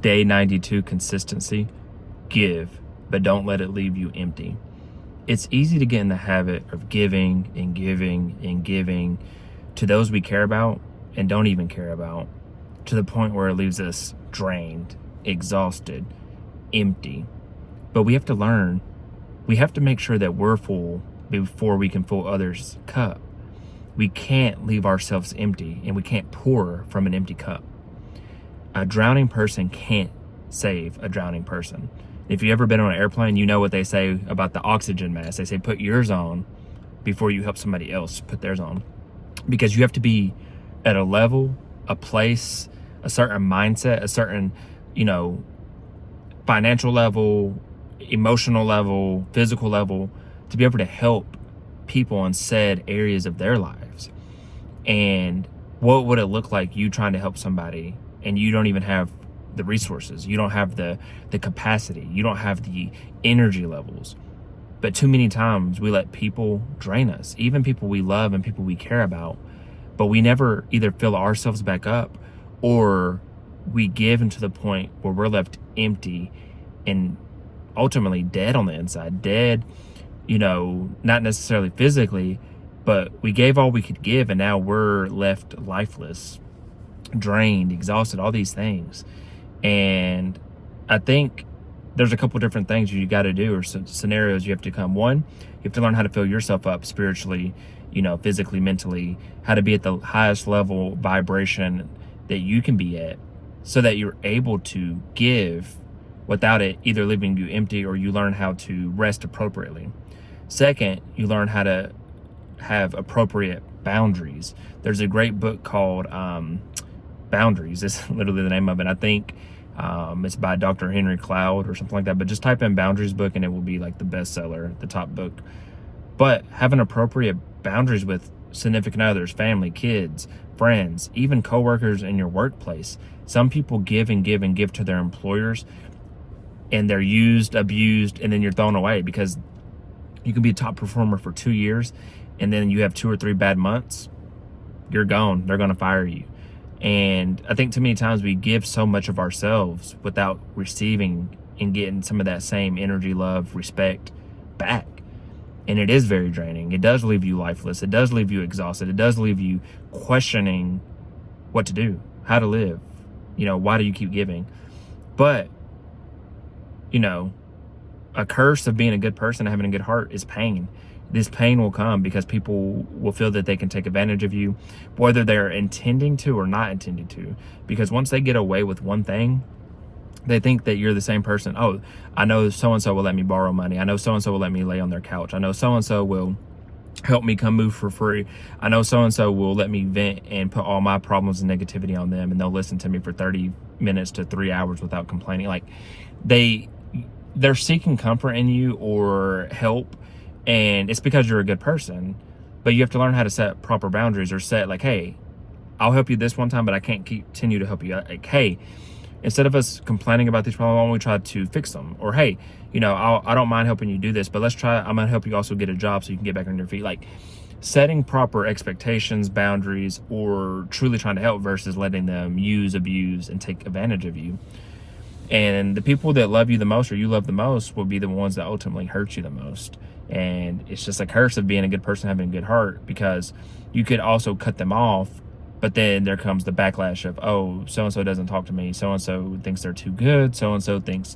Day 92 consistency. Give, but don't let it leave you empty. It's easy to get in the habit of giving and giving and giving to those we care about and don't even care about, to the point where it leaves us drained, exhausted, empty. But we have to learn, we have to make sure that we're full before we can fill others' cup. We can't leave ourselves empty, and we can't pour from an empty cup. A drowning person can't save a drowning person. If you've ever been on an airplane, you know what they say about the oxygen mask. They say put yours on before you help somebody else put theirs on. Because you have to be at a level, a place, a certain mindset, a certain, financial level, emotional level, physical level, to be able to help people in said areas of their lives. And what would it look like you trying to help somebody and you don't even have the resources, you don't have the capacity, you don't have the energy levels? But too many times we let people drain us, even people we love and people we care about, but we never either fill ourselves back up, or we give into the point where we're left empty and ultimately dead on the inside. Dead, not necessarily physically, but we gave all we could give, and now we're left lifeless, drained, exhausted, all these things. And I think there's a couple different things you got to do, or some scenarios you have to come. One, you have to learn how to fill yourself up spiritually, physically, mentally, how to be at the highest level vibration that you can be at, so that you're able to give without it either leaving you empty, or you learn how to rest appropriately. Second, you learn how to have appropriate boundaries. There's a great book called Boundaries. It's literally the name of it. I think it's by Dr. Henry Cloud or something like that. But just type in Boundaries book and it will be like the bestseller, the top book. But having appropriate boundaries with significant others, family, kids, friends, even coworkers in your workplace. Some people give and give and give to their employers, and they're used, abused, and then you're thrown away, because you can be a top performer for 2 years and then you have 2 or 3 bad months, you're gone. They're going to fire you. And I think too many times we give so much of ourselves without receiving and getting some of that same energy, love, respect back. And it is very draining. It does leave you lifeless. It does leave you exhausted. It does leave you questioning what to do, how to live. Why do you keep giving? But, a curse of being a good person and having a good heart is pain. This pain will come because people will feel that they can take advantage of you, whether they're intending to or not intending to. Because once they get away with one thing, they think that you're the same person. Oh, I know so-and-so will let me borrow money. I know so-and-so will let me lay on their couch. I know so-and-so will help me come move for free. I know so-and-so will let me vent and put all my problems and negativity on them, and they'll listen to me for 30 minutes to 3 hours without complaining. Like, they're seeking comfort in you or help, and it's because you're a good person. But you have to learn how to set proper boundaries, or set like, hey, I'll help you this one time, but I can't continue to help you. Like, hey, instead of us complaining about these problems, why don't we try to fix them? Or, hey, I don't mind helping you do this, but I'm going to help you also get a job so you can get back on your feet. Like, setting proper expectations, boundaries, or truly trying to help versus letting them use, abuse, and take advantage of you. And the people that love you the most, or you love the most, will be the ones that ultimately hurt you the most. And it's just a curse of being a good person, having a good heart, because you could also cut them off, but then there comes the backlash of, oh, so-and-so doesn't talk to me, so-and-so thinks they're too good, so-and-so thinks,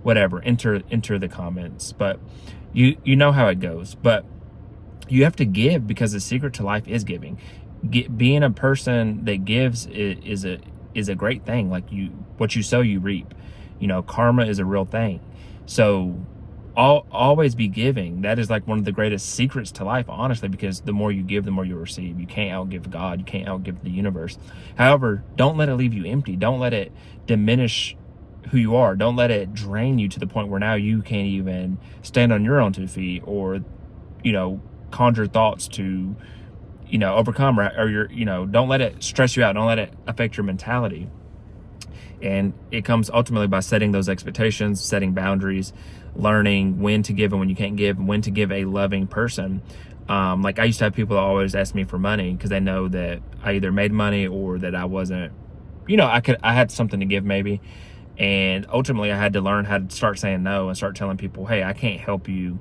whatever, enter the comments. But you know how it goes. But you have to give, because the secret to life is giving. Being a person that gives is a great thing. Like, what you sow, you reap. Karma is a real thing. So always be giving. That is like one of the greatest secrets to life, honestly, because the more you give, the more you receive. You can't outgive God. You can't outgive the universe. However, don't let it leave you empty. Don't let it diminish who you are. Don't let it drain you to the point where now you can't even stand on your own 2 feet, or, conjure thoughts to, overcome, or don't let it stress you out. Don't let it affect your mentality. And it comes ultimately by setting those expectations, setting boundaries, learning when to give and when you can't give, and when to give a loving person. Like, I used to have people that always ask me for money because they know that I either made money or that I wasn't, I had something to give maybe. And ultimately, I had to learn how to start saying no and start telling people, hey, I can't help you.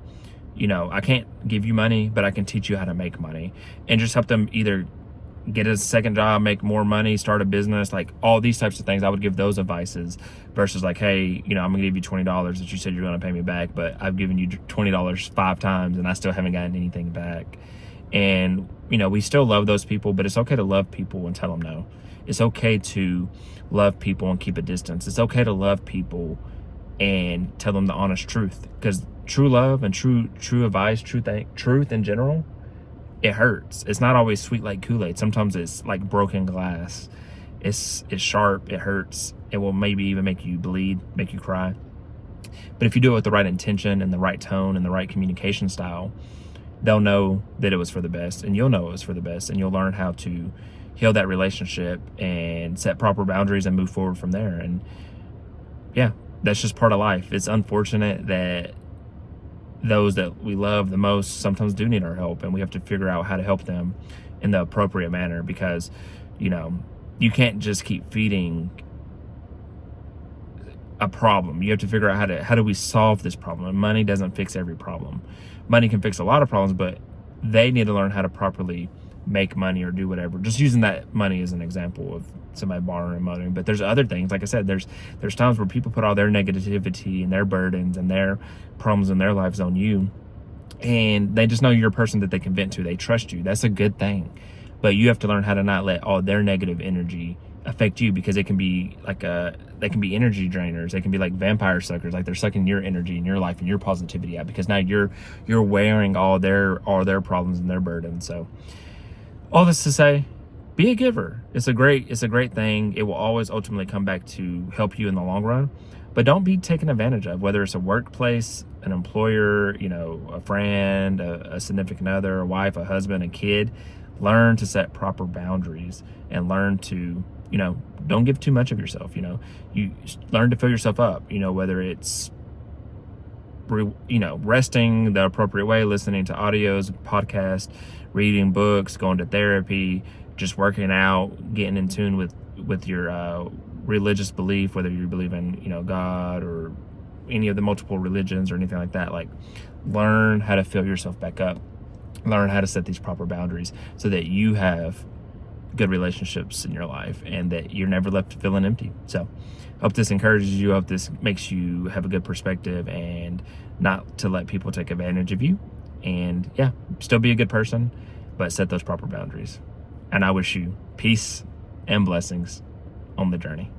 I can't give you money, but I can teach you how to make money, and just help them either get a second job, make more money, start a business, like all these types of things. I would give those advices versus like, hey, I'm gonna give you $20 that you said you're gonna pay me back, but I've given you $20 5 times and I still haven't gotten anything back. And we still love those people, but it's okay to love people and tell them no. It's okay to love people and keep a distance. It's okay to love people and tell them the honest truth, because true love and true advice, truth in general, it hurts. It's not always sweet like Kool-Aid. Sometimes it's like broken glass. It's sharp. It hurts. It will maybe even make you bleed, make you cry. But if you do it with the right intention and the right tone and the right communication style, they'll know that it was for the best, and you'll know it was for the best, and you'll learn how to heal that relationship and set proper boundaries and move forward from there. And yeah, that's just part of life. It's unfortunate that those that we love the most sometimes do need our help, and we have to figure out how to help them in the appropriate manner, because you can't just keep feeding a problem. You have to figure out how do we solve this problem. And money doesn't fix every problem. Money can fix a lot of problems, but they need to learn how to properly make money or do whatever. Just using that money as an example of somebody borrowing money. But there's other things. Like I said, there's times where people put all their negativity and their burdens and their problems in their lives on you, and they just know you're a person that they can vent to. They trust you. That's a good thing. But you have to learn how to not let all their negative energy affect you, because it can be they can be energy drainers. They can be like vampire suckers. Like they're sucking your energy and your life and your positivity out, because now you're wearing all their problems and their burdens. So all this to say, be a giver. It's a great thing. It will always ultimately come back to help you in the long run. But don't be taken advantage of, whether it's a workplace, an employer, a friend, a significant other, a wife, a husband, a kid. Learn to set proper boundaries and learn to, don't give too much of yourself. You learn to fill yourself up, whether it's, resting the appropriate way, listening to audios, podcasts, reading books, going to therapy, just working out, getting in tune with your religious belief, whether you believe in God or any of the multiple religions or anything like that. Like, learn how to fill yourself back up, learn how to set these proper boundaries so that you have good relationships in your life and that you're never left feeling empty. So hope this encourages you. Hope this makes you have a good perspective and not to let people take advantage of you. And yeah, still be a good person, but set those proper boundaries. And I wish you peace and blessings on the journey.